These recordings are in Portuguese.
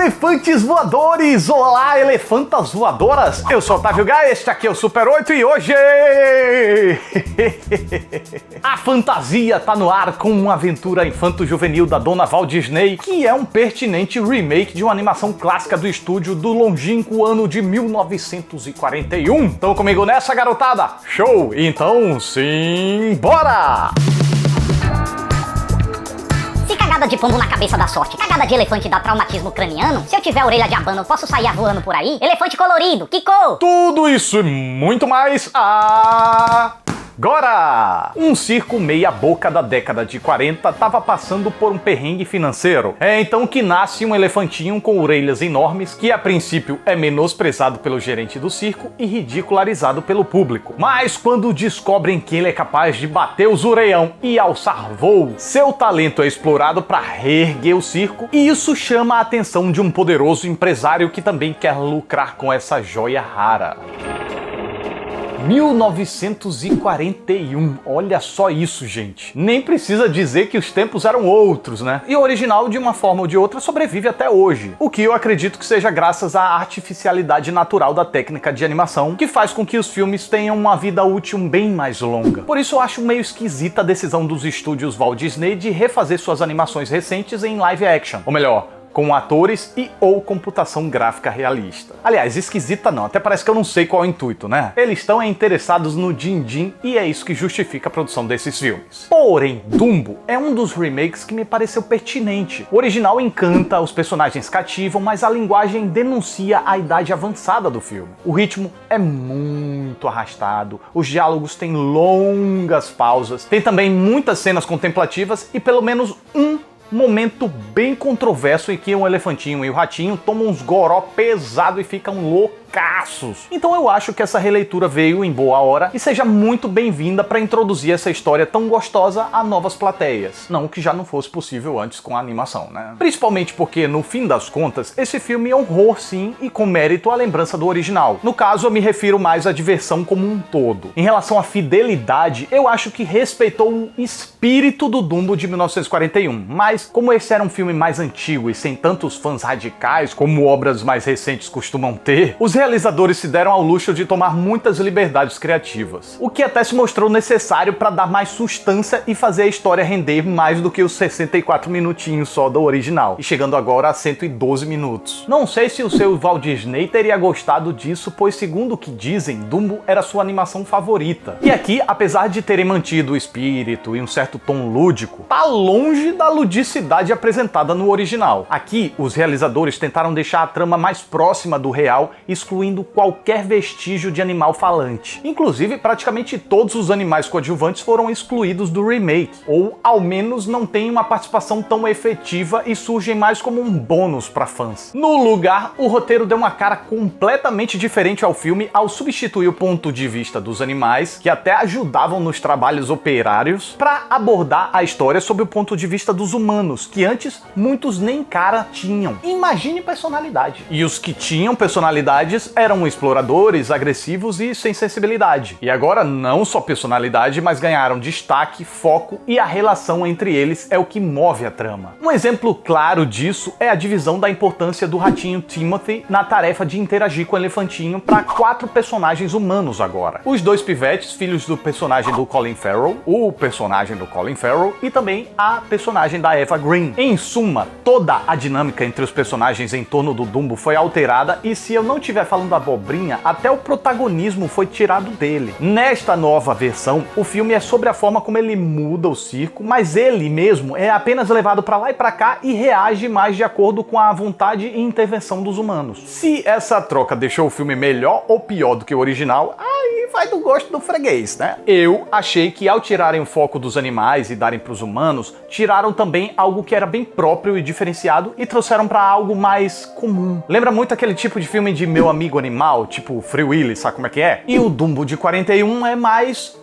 elefantes voadores! Olá, elefantas voadoras! Eu sou o Otávio Gá, este aqui é o Super 8 e hoje... a fantasia tá no ar com uma aventura infanto-juvenil da dona Walt Disney, que é um pertinente remake de uma animação clássica do estúdio do longínquo ano de 1941. Estão comigo nessa, garotada? Show! Então, sim, bora! Cagada de pombo na cabeça da sorte, cagada de elefante dá traumatismo craniano, se eu tiver orelha de abano eu posso sair voando por aí, elefante colorido, que cor? Tudo isso e muito mais agora! Um circo meia boca da década de 40 estava passando por um perrengue financeiro. É então que nasce um elefantinho com orelhas enormes que a princípio é menosprezado pelo gerente do circo e ridicularizado pelo público. Mas quando descobrem que ele é capaz de bater os orelhão e alçar voo, seu talento é explorado para reerguer o circo e isso chama a atenção de um poderoso empresário que também quer lucrar com essa joia rara. 1941, olha só isso, gente. Nem precisa dizer que os tempos eram outros, né? E o original, de uma forma ou de outra, sobrevive até hoje. O que eu acredito que seja graças à artificialidade natural da técnica de animação, que faz com que os filmes tenham uma vida útil bem mais longa. Por isso eu acho meio esquisita a decisão dos estúdios Walt Disney de refazer suas animações recentes em live action. Ou melhor, com atores e ou computação gráfica realista. Aliás, esquisita não, até parece que eu não sei qual é o intuito, né? Eles estão interessados no din-din e é isso que justifica a produção desses filmes. Porém, Dumbo é um dos remakes que me pareceu pertinente. O original encanta, os personagens cativam, mas a linguagem denuncia a idade avançada do filme. O ritmo é muito arrastado, os diálogos têm longas pausas, tem também muitas cenas contemplativas e pelo menos um momento bem controverso em que um elefantinho e o ratinho tomam uns goró pesado e ficam loucaços. Então eu acho que essa releitura veio em boa hora e seja muito bem-vinda para introduzir essa história tão gostosa a novas plateias. Não que já não fosse possível antes com a animação, né? Principalmente porque, no fim das contas, esse filme honrou sim e com mérito a lembrança do original. No caso, eu me refiro mais à diversão como um todo. Em relação à fidelidade, eu acho que respeitou o espírito do Dumbo de 1941, mas como esse era um filme mais antigo e sem tantos fãs radicais como obras mais recentes costumam ter, os realizadores se deram ao luxo de tomar muitas liberdades criativas, o que até se mostrou necessário para dar mais sustância e fazer a história render mais do que os 64 minutinhos só do original, e chegando agora a 112 minutos. Não sei se o seu Walt Disney teria gostado disso, pois segundo o que dizem, Dumbo era sua animação favorita. E aqui, apesar de terem mantido o espírito e um certo tom lúdico, tá longe da ludicidade apresentada no original. Aqui, os realizadores tentaram deixar a trama mais próxima do real, excluindo qualquer vestígio de animal falante. Inclusive, praticamente todos os animais coadjuvantes foram excluídos do remake, ou ao menos não têm uma participação tão efetiva e surgem mais como um bônus para fãs. No lugar, o roteiro deu uma cara completamente diferente ao filme ao substituir o ponto de vista dos animais, que até ajudavam nos trabalhos operários, para abordar a história sob o ponto de vista dos humanos, que antes muitos nem cara tinham. Imagine personalidade. E os que tinham personalidades eram exploradores, agressivos e sem sensibilidade. E agora não só personalidade, mas ganharam destaque, foco e a relação entre eles é o que move a trama. Um exemplo claro disso é a divisão da importância do ratinho Timothy na tarefa de interagir com o elefantinho para 4 personagens humanos agora. Os 2 pivetes, filhos do personagem do Colin Farrell, o personagem do Colin Farrell e também a personagem da Eva Green. Em suma, toda a dinâmica entre os personagens em torno do Dumbo foi alterada e se eu não estiver falando abobrinha, até o protagonismo foi tirado dele. Nesta nova versão, o filme é sobre a forma como ele muda o circo, mas ele mesmo é apenas levado para lá e para cá e reage mais de acordo com a vontade e intervenção dos humanos. Se essa troca deixou o filme melhor ou pior do que o original, aí vai do gosto do freguês, né? Eu achei que ao tirarem o foco dos animais e darem para os humanos, tiraram também algo que era bem próprio e diferenciado e trouxeram para algo mais comum. Lembra muito aquele tipo de filme de Meu Amigo Animal, tipo Free Willy, sabe como é que é? E o Dumbo de 41 é mais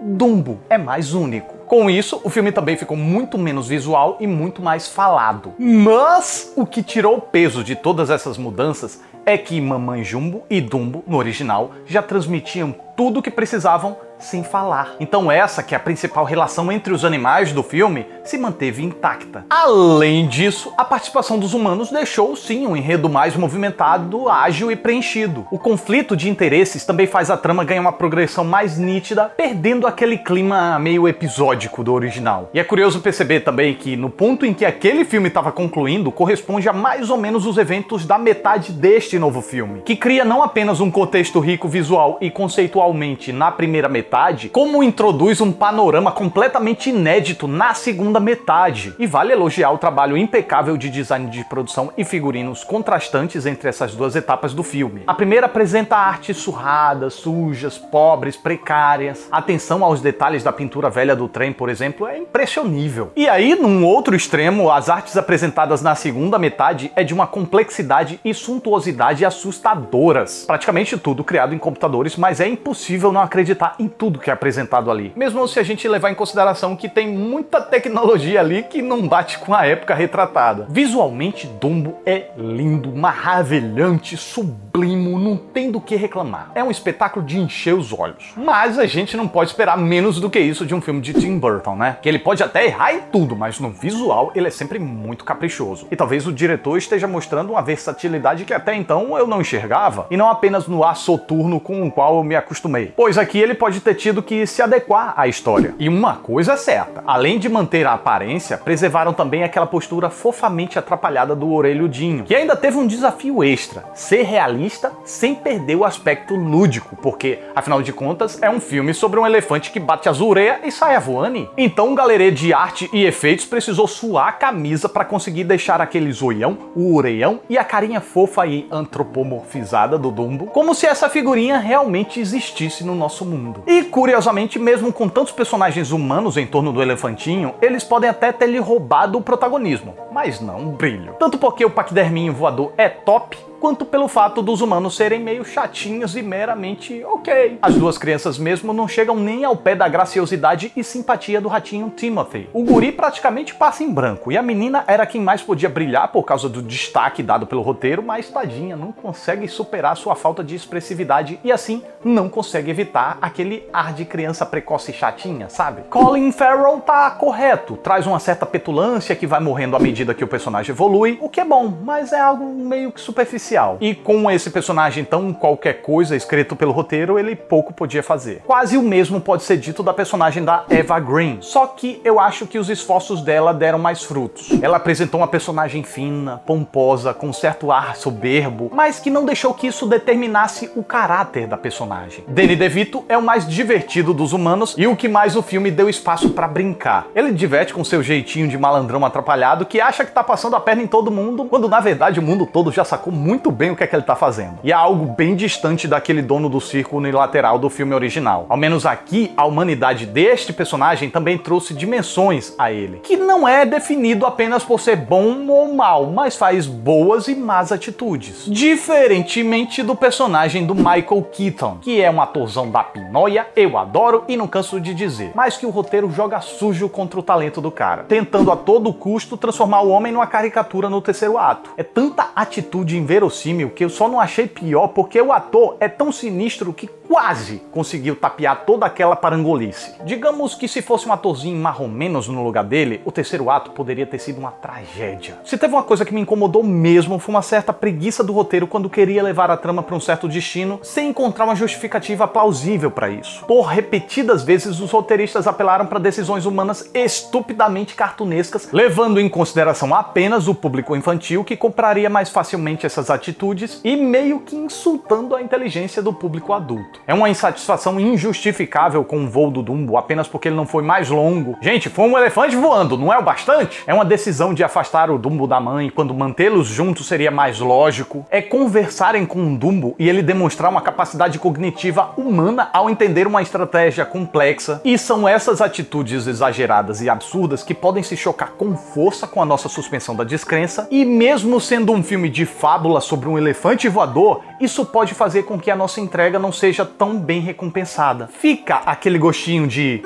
Dumbo, é mais único. Com isso, o filme também ficou muito menos visual e muito mais falado. Mas o que tirou o peso de todas essas mudanças é que Mamãe Jumbo e Dumbo, no original, já transmitiam tudo o que precisavam sem falar. Então essa, que é a principal relação entre os animais do filme, se manteve intacta. Além disso, a participação dos humanos deixou sim um enredo mais movimentado, ágil e preenchido. O conflito de interesses também faz a trama ganhar uma progressão mais nítida, perdendo aquele clima meio episódico do original. E é curioso perceber também que no ponto em que aquele filme estava concluindo, corresponde a mais ou menos os eventos da metade deste novo filme, que cria não apenas um contexto rico visual e conceitualmente na primeira metade, como introduz um panorama completamente inédito na segunda metade. E vale elogiar o trabalho impecável de design de produção e figurinos contrastantes entre essas duas etapas do filme. A primeira apresenta artes surradas, sujas, pobres, precárias. A atenção aos detalhes da pintura velha do trem, por exemplo, é impressionível. E aí, num outro extremo, as artes apresentadas na segunda metade é de uma complexidade e suntuosidade assustadoras. Praticamente tudo criado em computadores, mas é impossível não acreditar em tudo que é apresentado ali. Mesmo se a gente levar em consideração que tem muita tecnologia ali que não bate com a época retratada. Visualmente, Dumbo é lindo, maravilhante, sublimo, não tem do que reclamar. É um espetáculo de encher os olhos. Mas a gente não pode esperar menos do que isso de um filme de Tim Burton, né? Que ele pode até errar em tudo, mas no visual ele é sempre muito caprichoso. E talvez o diretor esteja mostrando uma versatilidade que até então eu não enxergava, e não apenas no ar soturno com o qual eu me acostumei. Pois aqui ele pode ter tido que se adequar à história. E uma coisa é certa, além de manter a aparência, preservaram também aquela postura fofamente atrapalhada do orelhudinho, que ainda teve um desafio extra: ser realista sem perder o aspecto lúdico, porque, afinal de contas, é um filme sobre um elefante que bate as orelhas e sai voando. Então o galerê de arte e efeitos precisou suar a camisa para conseguir deixar aquele zoião, o orelhão e a carinha fofa e antropomorfizada do Dumbo, como se essa figurinha realmente existisse no nosso mundo. E curiosamente, mesmo com tantos personagens humanos em torno do elefantinho, eles podem até ter lhe roubado o protagonismo, mas não o brilho. Tanto porque o paquiderminho voador é top, quanto pelo fato dos humanos serem meio chatinhos e meramente ok. As duas crianças mesmo não chegam nem ao pé da graciosidade e simpatia do ratinho Timothy. O guri praticamente passa em branco, e a menina era quem mais podia brilhar por causa do destaque dado pelo roteiro, mas tadinha, não consegue superar sua falta de expressividade e assim não consegue evitar aquele ar de criança precoce e chatinha, sabe? Colin Farrell tá correto, traz uma certa petulância que vai morrendo à medida que o personagem evolui, o que é bom, mas é algo meio que superficial. E com esse personagem tão qualquer coisa escrito pelo roteiro, ele pouco podia fazer. Quase o mesmo pode ser dito da personagem da Eva Green, só que eu acho que os esforços dela deram mais frutos. Ela apresentou uma personagem fina, pomposa, com certo ar soberbo, mas que não deixou que isso determinasse o caráter da personagem. Danny DeVito é o mais divertido dos humanos e o que mais o filme deu espaço pra brincar. Ele diverte com seu jeitinho de malandrão atrapalhado que acha que tá passando a perna em todo mundo, quando na verdade o mundo todo já sacou muito bem o que é que ele tá fazendo. E é algo bem distante daquele dono do circo unilateral do filme original. Ao menos aqui, a humanidade deste personagem também trouxe dimensões a ele, que não é definido apenas por ser bom ou mal, mas faz boas e más atitudes. Diferentemente do personagem do Michael Keaton, que é um atorzão da pinóia, eu adoro e não canso de dizer, mas que o roteiro joga sujo contra o talento do cara, tentando a todo custo transformar o homem numa caricatura no terceiro ato. É tanta atitude inverossímil que eu só não achei pior porque o ator é tão sinistro que quase conseguiu tapear toda aquela parangolice. Digamos que se fosse um atorzinho marromenos no lugar dele, o terceiro ato poderia ter sido uma tragédia. Se teve uma coisa que me incomodou mesmo, foi uma certa preguiça do roteiro quando queria levar a trama para um certo destino sem encontrar uma justificativa plausível para isso. Por repetidas vezes, os roteiristas apelaram para decisões humanas estupidamente cartunescas, levando em consideração apenas o público infantil que compraria mais facilmente essas atitudes e meio que insultando a inteligência do público adulto. É uma insatisfação injustificável com o voo do Dumbo apenas porque ele não foi mais longo. Gente, foi um elefante voando, não é o bastante? É uma decisão de afastar o Dumbo da mãe quando mantê-los juntos seria mais lógico. É conversarem com o Dumbo e ele demonstrar uma capacidade cognitiva humana ao entender uma estratégia complexa. E são essas atitudes exageradas e absurdas que podem se chocar com força com a nossa suspensão da descrença, e mesmo sendo um filme de fábula sobre um elefante voador, isso pode fazer com que a nossa entrega não seja tão bem recompensada. Fica aquele gostinho de...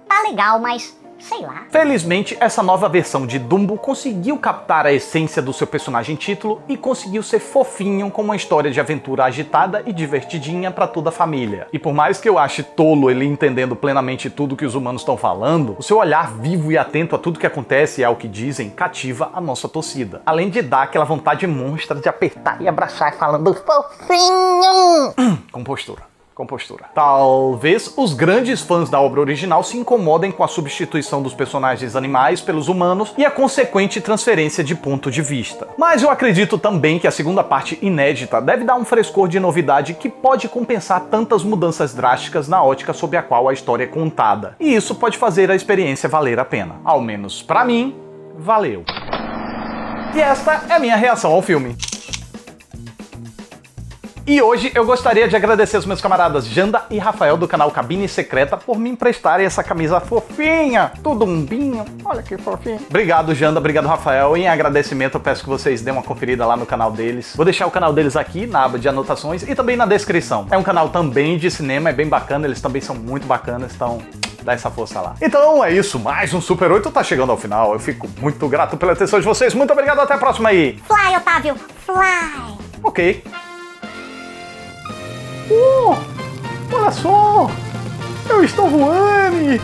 tá legal, mas Sei lá. Felizmente, essa nova versão de Dumbo conseguiu captar a essência do seu personagem título e conseguiu ser fofinho com uma história de aventura agitada e divertidinha pra toda a família. E por mais que eu ache tolo ele entendendo plenamente tudo que os humanos estão falando, o seu olhar vivo e atento a tudo que acontece e ao que dizem cativa a nossa torcida. Além de dar aquela vontade monstra de apertar e abraçar falando fofinho com postura. Talvez os grandes fãs da obra original se incomodem com a substituição dos personagens animais pelos humanos e a consequente transferência de ponto de vista. Mas eu acredito também que a segunda parte inédita deve dar um frescor de novidade que pode compensar tantas mudanças drásticas na ótica sob a qual a história é contada. E isso pode fazer a experiência valer a pena. Ao menos pra mim, valeu. E esta é a minha reação ao filme. E hoje eu gostaria de agradecer aos meus camaradas Janda e Rafael do canal Cabine Secreta por me emprestarem essa camisa fofinha, tudo umbinho, olha que fofinho. Obrigado Janda, obrigado Rafael, e em agradecimento eu peço que vocês dêem uma conferida lá no canal deles. Vou deixar o canal deles aqui na aba de anotações e também na descrição. É um canal também de cinema, é bem bacana, eles também são muito bacanas, então dá essa força lá. Então é isso, mais um Super 8 tá chegando ao final, eu fico muito grato pela atenção de vocês, muito obrigado, até a próxima aí. Fly, Otávio, fly. Ok. Olha só! Eu estou voando!